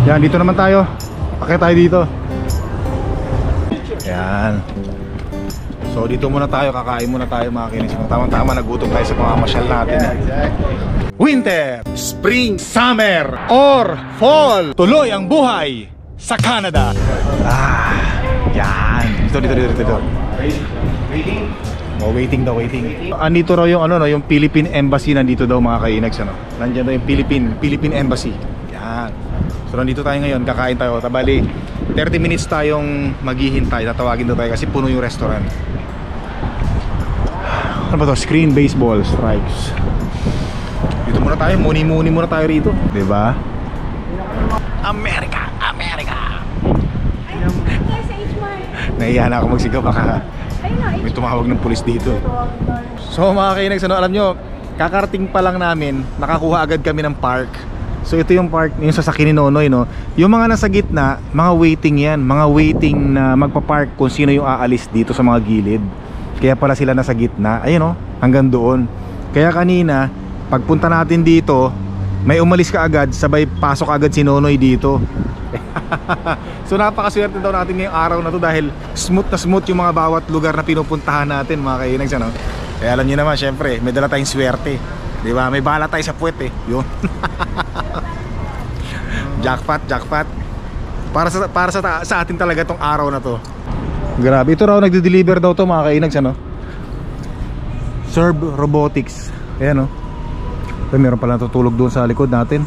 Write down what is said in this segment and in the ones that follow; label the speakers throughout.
Speaker 1: Yan, dito naman tayo. Akit tayo dito. Yan. So dito muna tayo, kakain muna tayo mga kinis. Tama-tama, nagutom tayo sa mga masyal natin. Winter, Spring, Summer, or Fall. Tuloy ang buhay sa Canada. Yan. Dito. Oh, waiting. Andito raw yung ano, no, yung Philippine Embassy nandito daw mga kainags, ano. Nandiyan daw yung Philippine Embassy. Yan. So nandito tayo ngayon, kakain tayo. Tabali 30 minutes tayong maghihintay. Tatawagin daw tayo kasi puno yung restaurant. Ano ba to? Screen baseball strikes. Dito muna tayo, muni muna tayo rito, 'di ba? America. Nahiya na ako magsigaw, baka may tumawag ng pulis dito. So mga kainags, ano, alam nyo, kakarating pa lang namin, nakakuha agad kami ng park. So ito yung park, yung sasakyan ni Nonoy, no? Yung mga nasa gitna, mga waiting yan. Mga waiting na magpa-park kung sino yung aalis dito sa mga gilid. Kaya pala sila nasa gitna. Ayun, no? Hanggang doon. Kaya kanina, pagpunta natin dito, may umalis ka agad, sabay pasok agad si Nonoy dito. So napakaswerte daw natin ngayong araw na to dahil smooth na smooth yung mga bawat lugar na pinupuntahan natin mga kainags, ano? Kaya alam nyo naman, syempre, may dala tayong swerte, di ba? May bala tayo sa puwet eh. Yun. Jackpot. Para sa atin talaga tong araw na to. Grabe, ito raw nagde-deliver daw to mga kainags, ano? Serve Robotics. Ayan, no? Meron pala natutulog doon sa likod natin.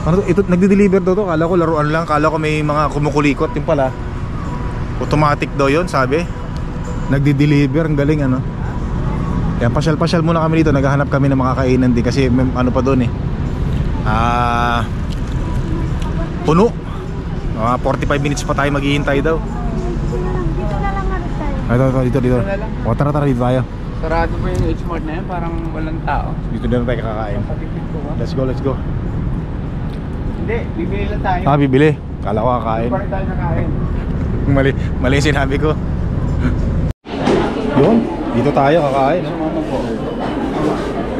Speaker 1: Ano to? Ito nagde-deliver daw to. Kala ko laruan lang, kala ko may mga kumukulikot. Yung pala automatic daw yun, sabi. Nagde-deliver, ang galing, ano? Yan, pasyal muna kami dito. Naghahanap kami ng makakainan din kasi may, ano pa doon eh, puno. 45 minutes pa tayo maghihintay daw.
Speaker 2: Dito na lang tayo.
Speaker 1: Dito. O tara dito tayo.
Speaker 3: Sarado pa yung H-Mart na yan, parang walang tao.
Speaker 1: Dito na tayo kakain. Let's go.
Speaker 3: Hindi, bibili lang tayo.
Speaker 1: Bibili. Kala ko kakain.
Speaker 3: Parang tayo nakain.
Speaker 1: Mali yung sinabi ko. Yun, dito tayo kakain.
Speaker 3: Sumama po.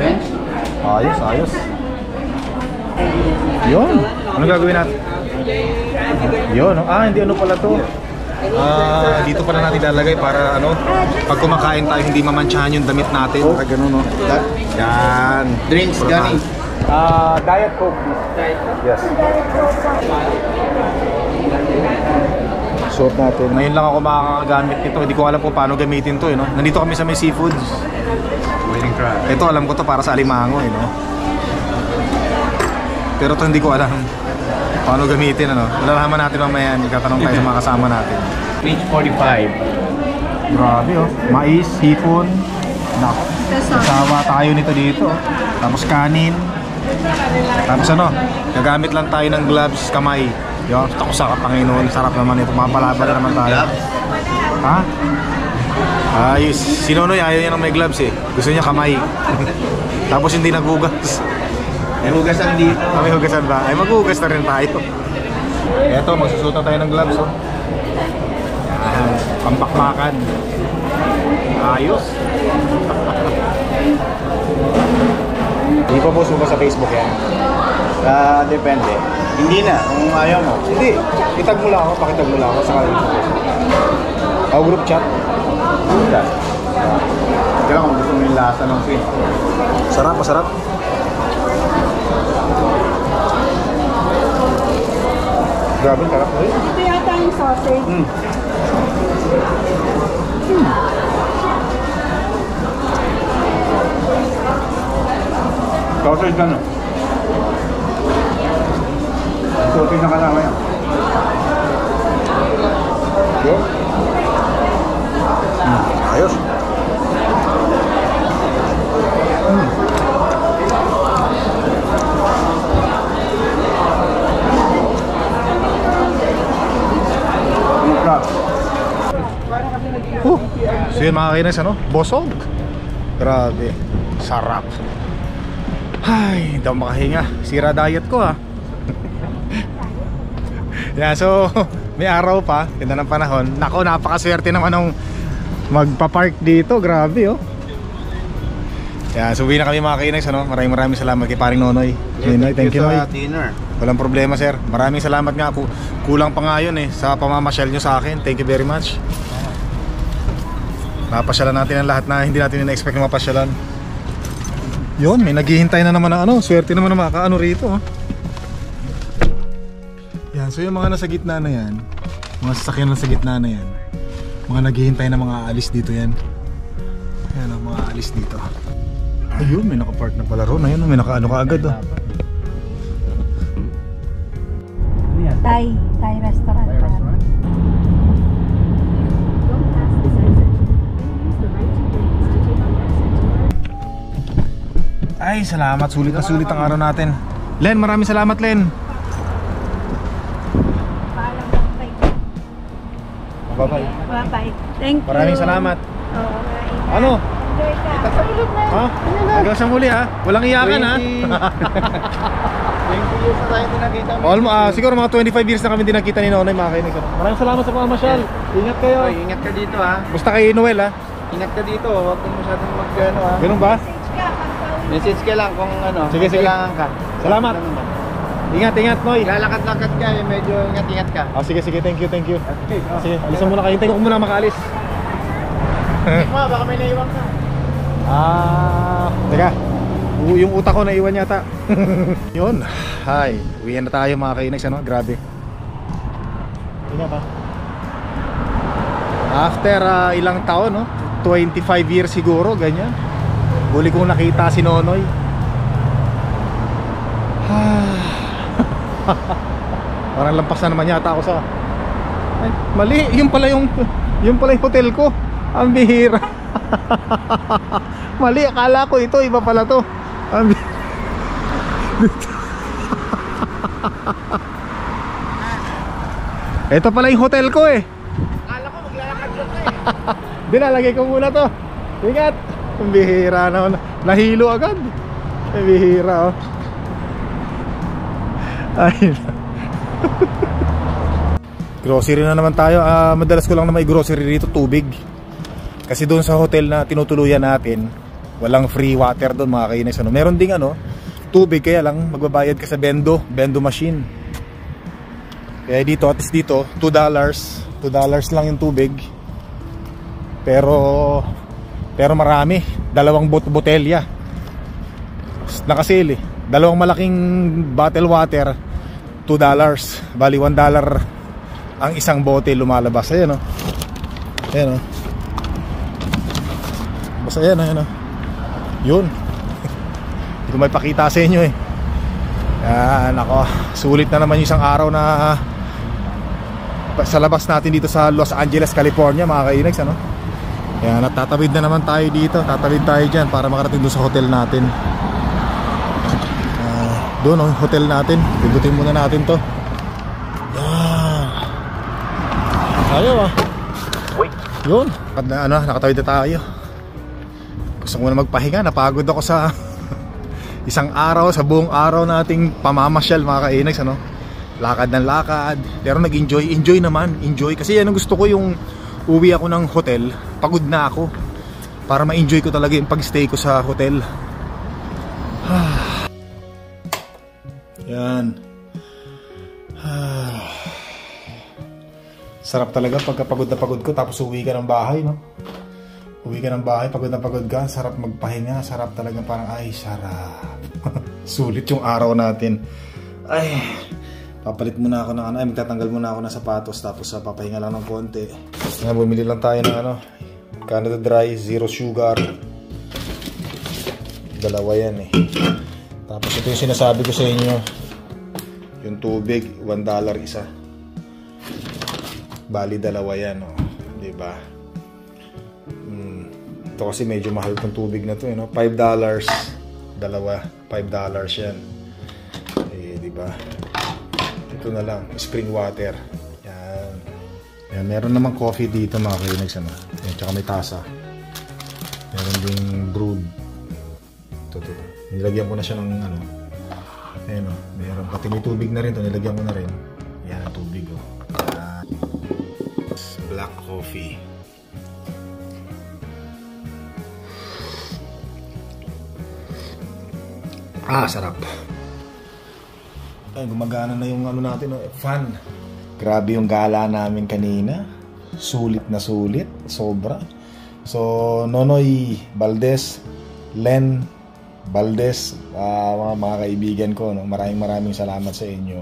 Speaker 3: Bench?
Speaker 1: Ayos. Yun, ano gagawin natin? Yun, hindi ano pala to. Dito pala natin lalagay para ano, pag kumakain tayo hindi mamantsahan yung damit natin. Para ganun, no? Yan.
Speaker 3: Drinks, gani.
Speaker 1: Diet Coke. Yes. Suot natin. Ngayon lang ako makakagamit nito. Hindi ko alam kung paano gamitin to, no? Nandito kami sa may seafoods.
Speaker 3: Waiting crab.
Speaker 1: Ito alam ko to para sa alimango, no? Pero to hindi ko alam paano gamitin, ano? Malalaman natin mamaya, ikatanong tayo sa mga kasama natin.
Speaker 3: Page 45.
Speaker 1: Grabe, oh. Mais, hipon. Nako. Kasawa tayo nito dito. Tapos kanin. Tapos ano, gagamit lang tayo ng gloves, kamay. Yung tako sa Panginoon, sarap naman ito. Mapalaba na naman tayo. Ha? Ayos. Si Nonoy ayaw niya ng may gloves eh. Gusto niya kamay. Tapos hindi naghugas.
Speaker 3: May hugasan dito.
Speaker 1: May hugasan ba? Ay maghugas na rin tayo. Eto, magsusuot tayo ng gloves, oh. Yan, pampakmakan. Ayos. Hindi pa post mo ba sa Facebook yan?
Speaker 3: Depende. Hindi na, kung ayaw mo.
Speaker 1: Hindi. Itag mo lang ako, pakitag mo lang ako sa kanila sa Facebook. Group chat.
Speaker 3: Yes. Kaya kung gusto mo yung lasa ng fish.
Speaker 1: Masarap. Grabe, sarap.
Speaker 2: Ito yata yung sausage.
Speaker 3: Sausage ka na. Sausage na kasama yan.
Speaker 1: Yun. Ayos. So yun mga kainas, ano? Bosog. Grabe. Sarap. Ay, hindi ako makahinga. Sira diet ko, ha. Yeah, so may araw pa, ganda ng panahon. Nako, napakaswerte naman nung magpa-park dito. Grabe, oh. Yan, so uwi na kami mga kainags, ano? Maraming salamat kay paring Nonoy. Nonoy, thank you, Noy.
Speaker 3: Dinner.
Speaker 1: Walang problema, sir. Maraming salamat nga. Kulang pa nga yun sa pamamasyal nyo sa akin. Thank you very much. Napasyalan natin ang lahat na hindi natin na-expect na mapasyalan. Yun, may naghihintay na naman ng swerte naman na makaano rito. Yan, so yung mga nasa gitna na yan, mga sasakyan nasa gitna na yan, mga naghihintay na mga aalis dito yan. Ayan ang mga aalis dito. Ayun, may nakapark na pala ron. Ayun, may nakaano ka agad.
Speaker 2: Thai restaurant.
Speaker 1: Ay, salamat. Sulit na sulit ang araw natin. Len, maraming salamat, Len. Bye-bye.
Speaker 2: Bye-bye. Thank you.
Speaker 1: Maraming salamat.
Speaker 2: Oo,
Speaker 1: Ano?
Speaker 2: enjoy ka.
Speaker 1: Ha? Hanggang sa muli ha. Walang iyakan ha.
Speaker 3: 20 years na tayo nakita mo.
Speaker 1: Siguro mga 25 years na kami din nakita ni Nonoy mga kainis. Maraming salamat sa pamamasyal. Ingat kayo.
Speaker 3: Oy, ingat ka dito ha.
Speaker 1: Basta kay Noel ha.
Speaker 3: Ingat ka dito, huwag kang masyadong mag-ano ha.
Speaker 1: Ganun ba?
Speaker 2: Message ka pagka-uwi.
Speaker 3: Message ka lang kung ano,
Speaker 1: Sige, sige.
Speaker 3: kailangan ka.
Speaker 1: Salamat. Ingat, Noy.
Speaker 3: Lalakad-lakad ka, medyo ingat-ingat ka.
Speaker 1: Sige, thank you.
Speaker 3: Okay,
Speaker 1: Sige, alisan muna kayo. Hintayin ko muna makaalis.
Speaker 3: baka may naiwan ka.
Speaker 1: Teka. Yung utak ko naiwan yata. Yun. Hi. Uwian na tayo mga kainags, ano? Grabe. Ingat pa. After ilang taon, no? 25 years siguro, ganyan. Huli kong nakita si Nonoy. Parang lampas na naman yata ako sa... Ay, mali. Yung pala yung hotel ko. Ang bihira. Mali, akala ko ito, iba pala to. Ito pala yung hotel ko eh.
Speaker 3: Akala ko maglalakad ka eh.
Speaker 1: Dinalagay ko muna to. Ingat. Ang bihira naman. Nahilo agad. Ang bihira oh. Ay. Grocery na naman tayo. Madalas ko lang na may grocery dito, tubig. Kasi doon sa hotel na tinutuluyan natin, walang free water doon mga kainis. Meron ding tubig, kaya lang magbabayad ka sa bendo machine. Kaya dito, at least dito, $2 lang yung tubig. Pero marami, 2 botelya nakasale eh. 2 malaking bottle water, $2. Bali $1 ang isang bote lumalabas. Ayan o. Ayan o. Basta ayan o. Yun. Hindi ko may pakita sa inyo eh. Yan ako. Sulit na naman yung isang araw na sa labas natin dito sa Los Angeles, California mga kainags, ano. Yan, at tatawid na naman tayo dito. Tatawid tayo dyan para makarating doon sa hotel natin. Doon hotel natin. Pindutin muna natin to. Ayaw yun. Nakatawid na tayo. Gusto ko na magpahinga. Napagod ako sa isang araw, sa buong araw nating pamamasyal mga kainags, ano. Lakad ng lakad. Pero nag-enjoy naman. Kasi yan ang gusto ko, yung uwi ako ng hotel, pagod na ako, para ma-enjoy ko talaga yung pag-stay ko sa hotel. Yan. Sarap talaga pagka pagod na pagod ko tapos uwi ka ng bahay, no? Uwi ka ng bahay, pagod na pagod ka, sarap magpahinga, sarap talaga, parang ay sarap. Sulit yung araw natin. Ay, papalit muna ako ng magtatanggal muna ako ng sapatos, tapos papahinga lang ng konti. Bumili lang tayo ng Canada Dry, zero sugar. 2 yan eh. Tapos ito yung sinasabi ko sa inyo, yung tubig, $1 isa. Bali 2 yan, oh. Diba? Ito kasi medyo mahal itong tubig na to, no? $5, dalawa, $5 yan. Eh, diba? Ito na lang, spring water. Yan. Yan, meron namang coffee dito mga kainags, ano? Yan, tsaka may tasa. Meron ding brewed. Ito. Nilagyan ko na siya ng ayan o, meron. Pati may tubig na rin to, nilagyan ko na rin. Yan ang tubig o. Black coffee. Sarap. Ay, gumagana na yung ano natin, fan. Grabe yung gala namin kanina. Sulit na sulit, sobra. So, Nonoy Valdez, Len Valdez, mga kaibigan ko, no? Maraming salamat sa inyo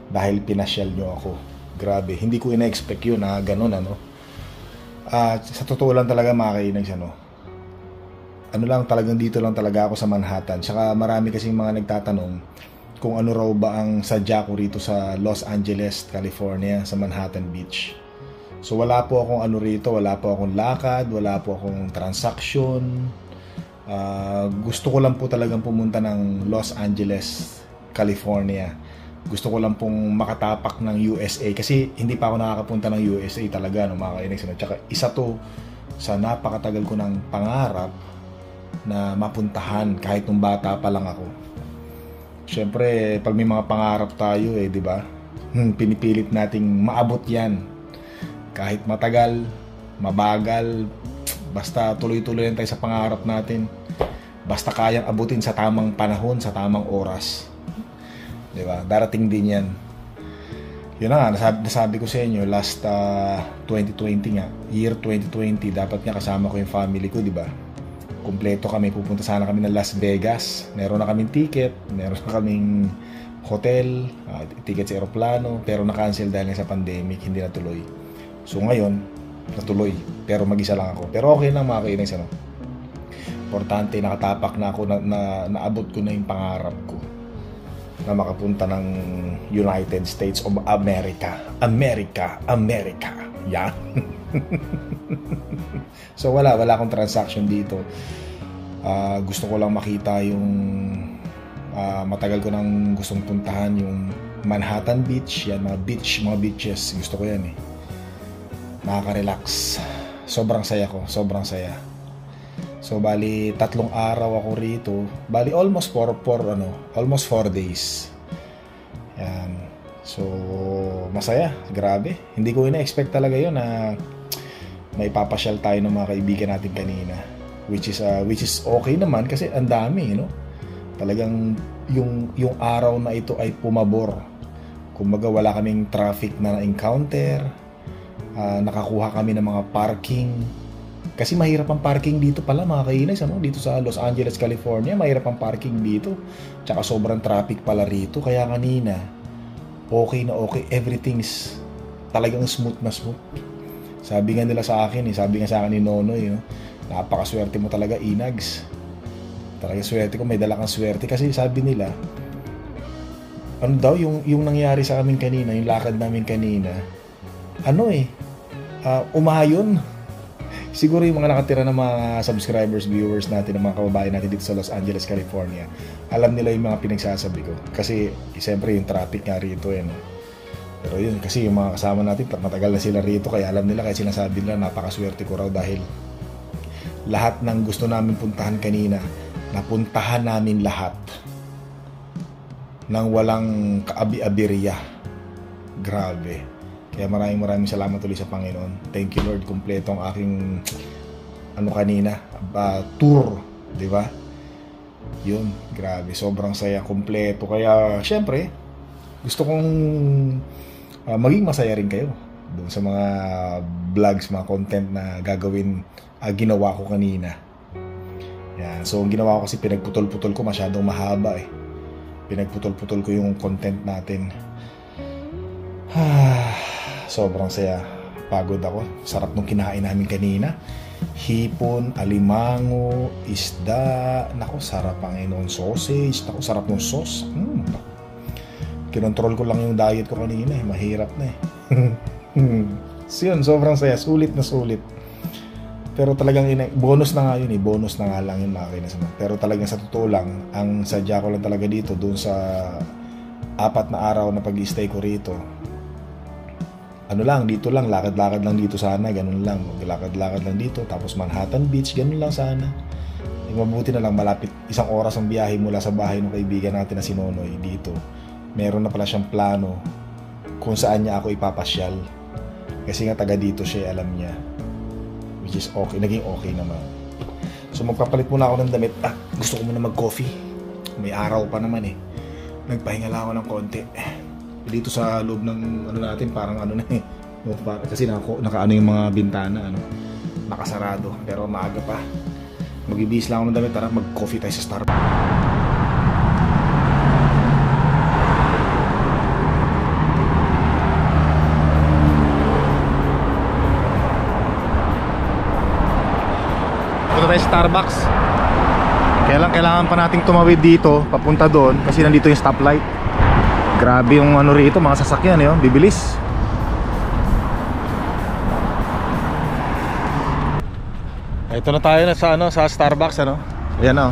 Speaker 1: dahil pinasyal nyo ako. Grabe, hindi ko ina-expect yun na ganun, ano. Sa totoo lang talaga mga kainags, ano lang, talagang dito lang talaga ako sa Manhattan. Tsaka marami kasing mga nagtatanong kung ano raw ba ang sadya ko rito sa Los Angeles, California, sa Manhattan Beach. So wala po akong ano rito, wala po akong lakad, wala po akong transaction. Gusto ko lang po talagang pumunta ng Los Angeles, California. Gusto ko lang pong makatapak ng USA kasi hindi pa ako nakakapunta ng USA talaga, no, mga kainags. Tsaka isa to sa napakatagal ko ng pangarap na mapuntahan kahit nung bata pa lang ako. Siyempre, pag may mga pangarap tayo di ba? Pinipilit nating maabot 'yan. Kahit matagal, mabagal, basta tuloy-tuloy lang tayo sa pangarap natin. Basta kayang abutin sa tamang panahon, sa tamang oras. 'Di ba? Darating din 'yan. Yun na nga, nasabi ko sa inyo last 2020 nga, year 2020, dapat nga kasama ko yung family ko, 'di ba? Kumpleto kami, pupunta sana kami ng Las Vegas. Meron na kaming ticket, meron na kaming hotel, ticket sa aeroplano, pero na-cancel dahil sa pandemic, hindi natuloy. So ngayon, natuloy, pero mag-isa lang ako. Pero okay lang mga kainags, importante, nakatapak na ako, naabot ko na yung pangarap ko na makapunta ng United States of America. America. Yeah. So wala akong transaction dito. Gusto ko lang makita yung matagal ko nang gustong puntahan yung Manhattan Beach, yan, mga beaches, gusto ko yan nakaka-relax. Sobrang saya ko, sobrang saya. So bali 3 araw ako rito, bali almost 4 days. Yan. So masaya, grabe. Hindi ko ina-expect talaga yun na may papasyal tayo ng mga kaibigan natin kanina, which is okay naman kasi ang dami, talagang yung araw na ito ay pumabor. Kumbaga wala kaming traffic na encounter, nakakuha kami ng mga parking kasi mahirap ang parking dito pala mga kainags, dito sa Los Angeles, California, mahirap ang parking dito, tsaka sobrang traffic pala rito. Kaya kanina okay, everything's talagang smooth na smooth. Sabi nga nila sa akin, sabi nga sa akin ni Nonoy, napakaswerte mo talaga, Inags. Talagang swerte ko, may dala kang swerte. Kasi sabi nila, ano daw, yung nangyari sa amin kanina, yung lakad namin kanina, umayon. Siguro yung mga nakatira ng mga subscribers, viewers natin, ng mga kababayan natin dito sa Los Angeles, California, alam nila yung mga pinagsasabi ko. Kasi, siyempre, yung traffic nga rito, Pero yun, kasi yung mga kasama natin, matagal na sila rito, kaya alam nila, kaya sinasabi nila, napakaswerte ko raw dahil lahat ng gusto namin puntahan kanina, napuntahan namin lahat nang walang kaabi-abirya. Grabe. Kaya maraming salamat ulit sa Panginoon. Thank you Lord, kumpleto ang aking kanina, tour, di ba? Yun, grabe, sobrang saya, kumpleto. Kaya syempre, gusto kong maging masaya rin kayo doon sa mga vlogs, mga content na ginawa ko kanina. Yan. So, ang ginawa ko kasi pinagputol-putol ko, masyadong mahaba Pinagputol-putol ko yung content natin. Sobrang saya. Pagod ako. Sarap nung kinain namin kanina. Hipon, alimango, isda. Nako, sarap ang sausage. Nako, sarap ng sauce. Kinontrol ko lang yung diet ko kanina mahirap na So yun, sobrang saya, sulit na sulit. Pero talagang bonus na nga yun bonus na nga lang yun mga kainas. Pero talagang sa totoo lang, ang sadya ko lang talaga dito, doon sa 4 na araw na pag-stay ko rito, dito lang, lakad-lakad lang dito sana, ganun lang, lakad-lakad lang dito, tapos Manhattan Beach, ganun lang sana. Mabuti na lang, malapit 1 oras ang biyahe mula sa bahay ng kaibigan natin na si Nonoy dito. Meron na pala siyang plano kung saan niya ako ipapasyal. Kasi nga taga dito siya, alam niya. Which is okay, naging okay naman. So magpapalit muna ako ng damit. Gusto ko muna mag-coffee. May araw pa naman eh. Nagpahinga lang ako ng konti. Dito sa loob ng ano natin, parang ano na eh. Kasi naka ano yung mga bintana, ano, nakasarado. Pero maaga pa. Mag-ibihis lang ako ng damit. Tara, mag-coffee tayo sa Starbucks. Punta tayo sa Starbucks. Kaya lang kailangan pa nating tumawid dito papunta doon kasi nandito yung stoplight. Grabe yung ano rito, mga sasakyan eh, bibilis. Ito na tayo na sa ano, sa Starbucks ano. Ayan na.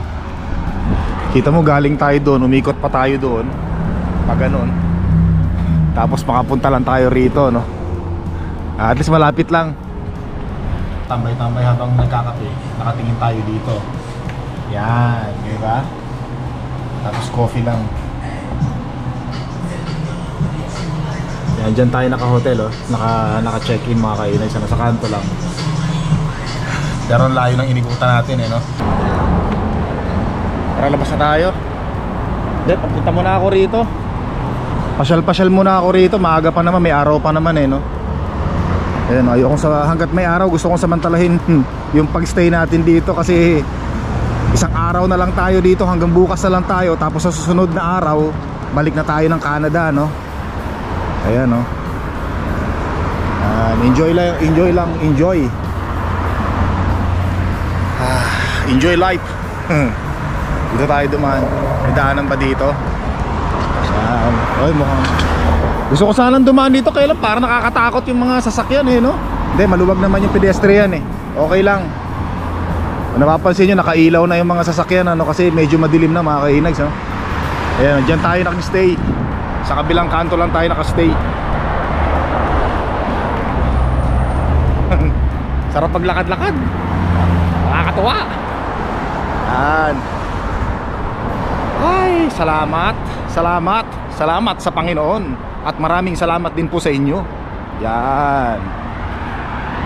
Speaker 1: Kita mo galing tayo doon, umikot pa tayo doon. Pag ganun. Tapos makapunta lang tayo rito, no. At least malapit lang. Tambay-tambay habang nagkakape, nakatingin tayo dito. Yan, di ba? Tapos coffee lang. Yan, dyan tayo naka-hotel, oh. Naka-check-in mga kainay. Sa kanto lang. Pero ang layo ng inikutan natin, eh, no? Tara, labas na tayo. Hindi, papunta muna ako rito. Pasyal-pasyal muna ako rito. Maaga pa naman, may araw pa naman, eh, no? Ayan, ayokong hanggat may araw, gusto kong samantalahin yung pag-stay natin dito kasi isang araw na lang tayo dito, hanggang bukas na lang tayo. Tapos sa susunod na araw, balik na tayo ng Canada, no? Ayan, no? Enjoy lang. Enjoy life. Dito tayo dumaan. May daanan ba dito? Ay, mukhang gusto ko sanang dumaan dito, kaya lang parang nakakatakot yung mga sasakyan, eh, no? Hindi, maluwag naman yung pedestrian, eh. Okay lang. Kung napapansin nyo, nakailaw na yung mga sasakyan, ano, kasi medyo madilim na, mga kainags, no? Ayan, dyan tayo nakastay. Sa kabilang kanto lang tayo nakastay. Sarap paglakad-lakad. Nakakatuwa. Yan. Ay, salamat sa Panginoon. At maraming salamat din po sa inyo. Yan.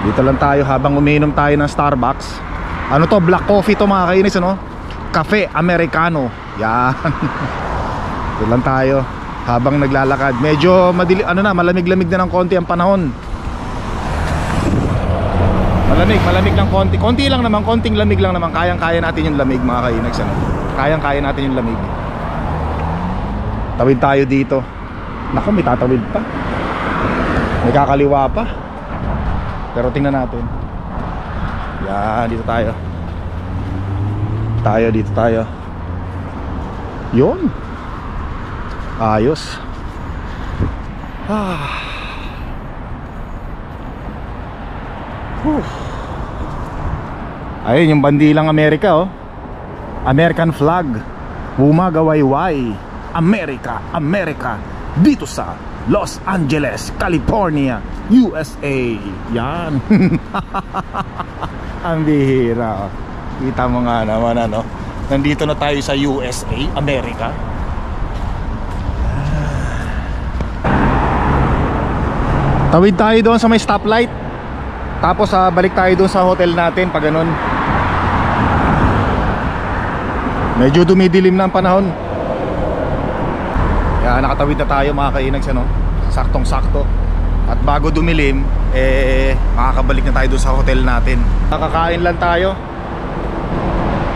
Speaker 1: Dito lang tayo habang umiinom tayo ng Starbucks. Ano to? Black coffee to, mga kainis, ano? Cafe Americano. Yan. Dito lang tayo habang naglalakad. Medyo malamig-lamig na ng konti ang panahon. Malamig lang konti. Konti lang naman, konting lamig lang naman. Kayang-kaya natin yung lamig, mga kainags, ano? Kayang-kaya natin yung lamig. Tawid tayo dito. Naku, may tatawid pa. May kakaliwa pa. Pero tingnan natin. Yan, dito tayo. Dito tayo. Yun. Ayos. Ayun yung bandilang Amerika, oh. American flag. Bumagawayway. America. Dito sa Los Angeles, California, USA. Yan. Ang bihira, oh. Kita mo nga naman, ano. Nandito na tayo sa USA, America. Tawid tayo doon sa may stoplight. Tapos balik tayo doon sa hotel natin pag ganun. Medyo dumidilim na ang panahon. Kaya nakatawid na tayo, mga kainags, ano? Saktong-sakto. At bago dumilim, makakabalik na tayo doon sa hotel natin. Nakakain lang tayo.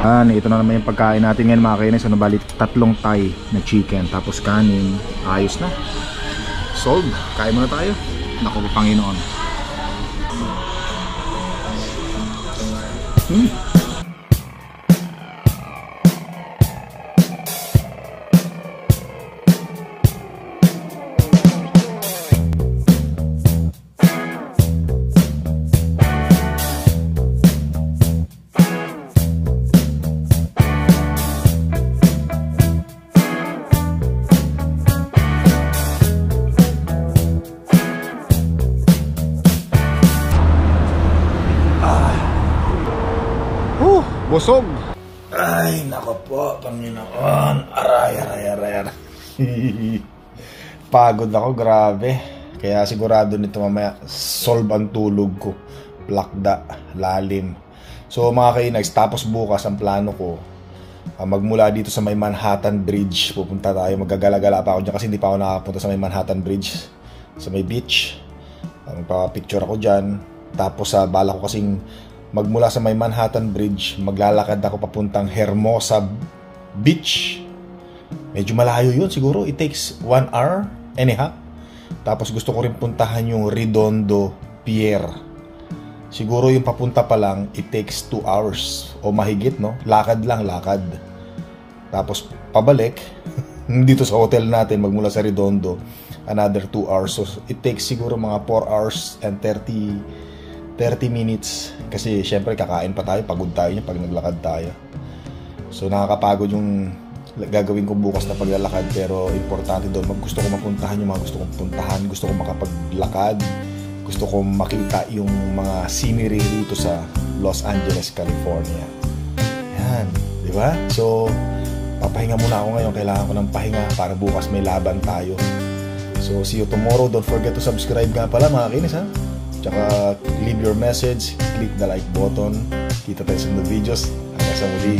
Speaker 1: Ito na naman yung pagkain natin ngayon, mga kainags, ano? Bali 3 Thai na chicken, tapos kanin. Ayos na. Sold. Kain muna tayo. Naku, Panginoon. Busog. Ay, nako po, Panginoon. Aray. Pagod ako, grabe. Kaya sigurado nito mamaya solve ang tulog ko. Plakda, lalim. So mga kainags, tapos bukas ang plano ko, Magmula dito sa may Manhattan Bridge, pupunta tayo. Magagala-gala pa ako dyan kasi hindi pa ako nakapunta sa may Manhattan Bridge, sa may beach. Magpapicture ako dyan. Tapos bala ko kasing magmula sa may Manhattan Bridge, maglalakad ako papuntang Hermosa Beach. Medyo malayo yun siguro. It takes 1 hour and a half. Tapos gusto ko rin puntahan yung Redondo Pier. Siguro yung papunta pa lang, it takes 2 hours o mahigit, no? Lakad lang, lakad. Tapos pabalik dito sa hotel natin magmula sa Redondo, another 2 hours. So it takes siguro mga 4 hours and 30 minutes. Kasi syempre kakain pa tayo, pagod tayo niya pag naglakad tayo. So nakakapagod yung gagawin ko bukas na paglalakad, pero importante doon, gusto ko mapuntahan yung mga gusto kong puntahan, gusto ko makapaglakad, gusto ko makita yung mga scenery dito sa Los Angeles, California. Yan, di ba? So papahinga muna ako ngayon, kailangan ko ng pahinga para bukas may laban tayo. So see you tomorrow. Don't forget to subscribe nga pala mga kinis, ha? Tsaka leave your message, click the like button. Kita tayo sa mga videos. Hanggang sa muli.